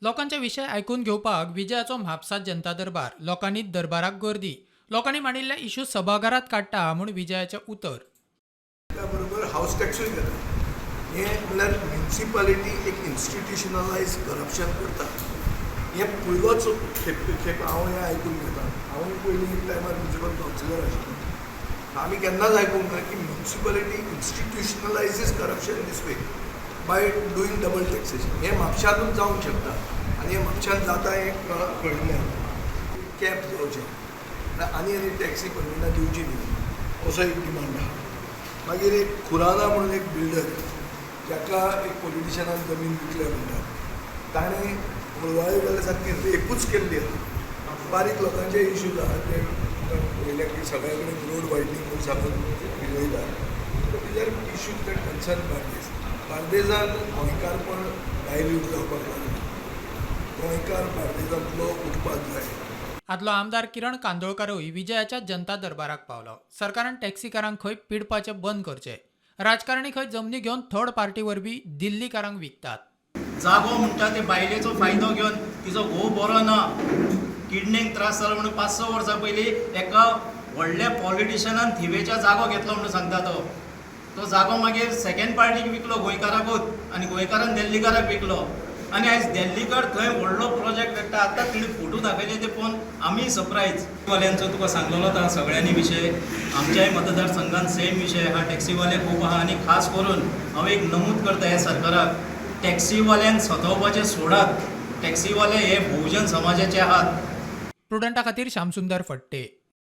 लोकांचे विषय ऐकून घेवपाक विजयाचो म्हापसात जनता दरबार. लोकांनी दरबाराक गर्दी. लोकांनी मांडिल्ले इश्यू सभाघरात काडटा म्हूण विजयाचें उतर. त्याबरोबर हाऊस टॅक्सूय घेता. हे म्हणल्यार म्युनिसिपालिटी एक इन्स्टिट्युशनलायज करप्शन करता. हे पयलोच खेप हांव हें आयकून घेता. हांवूय पयलीं एक टायमार म्युनिसिपल कावन्सिलर आशिल्लो. आमी केन्नाच आयकूंक ना की municipality institutionalises corruption this way by doing double taxation. हें म्हापशांतूच जावंक शकता आनी हें म्हापशांत जाता हें कळिल्लें. कॅप जावचें आनी टॅक्सी परमिटां दिवची न्ही असो एक डिमांड आहा. मागीर एक खुराना म्हणून एक बिल्डर जाका एक पॉलिटिशनान जमीन विकल्या म्हणटात. ताणें मुळवाळे जाल्यार सारकी रेपूच केल्ली आहा. बारीक लोकांचे इश्यूज आहा ते पयले की सगळे कडेन रोड वायडनींग म्हूण सांगून भिजयता. कित्यार इश्यूज दॅट कन्सर्न बार्देस. बार्देजान गोंयकारपण डायल्यूट जावपाक लागलें. गोंयकार बार्देजांतलो उठपाक जाय. आदलो आमदार किरण कांदोळकारूय विजयाच्या जनता दरबाराक पावलो. सरकारान टॅक्सीकारांक खंय पिडपाचें बंद करचें. राजकारणी खंय जमनी घेवन थर्ड पार्टी वरवीं दिल्लीकारांक विकतात. जागो म्हणटा ते बायलेचो फायदो घेवन तिचो घोव बरो ना, किडनीक त्रास जालो म्हणून 5-6 वर्सां पयलीं एका व्हडल्या पॉलिटिशनान थिवेच्या जागो घेतलो म्हणून सांगता तो जागो मागीर सेकंड पार्टीक विकलो गोंयकाराकूच आनी गोंयकारान दिल्लीकाराक विकलो. आनी आयज दिल्लीकार थंय व्हडलो प्रोजेक्ट हाडटा. आतां तिणें फोटो दाखयले ते पळोवन आमी सरप्रायज. टॅक्सीवाल्यांचो तुका सांगलेलो आतां सगळ्यांनी विशय. आमच्याय मतदारसंघात सेम विशय हा. टॅक्सीवाले खूब आहा आनी खास करून हांव एक नमूद करता हे सरकाराक, टॅक्सीवाल्यांक सतावपाचें सोडात. टॅक्सीवाले हे बहुजन समाजाचे आहात. प्रुडंटा खातीर श्यामसुंदर फडते.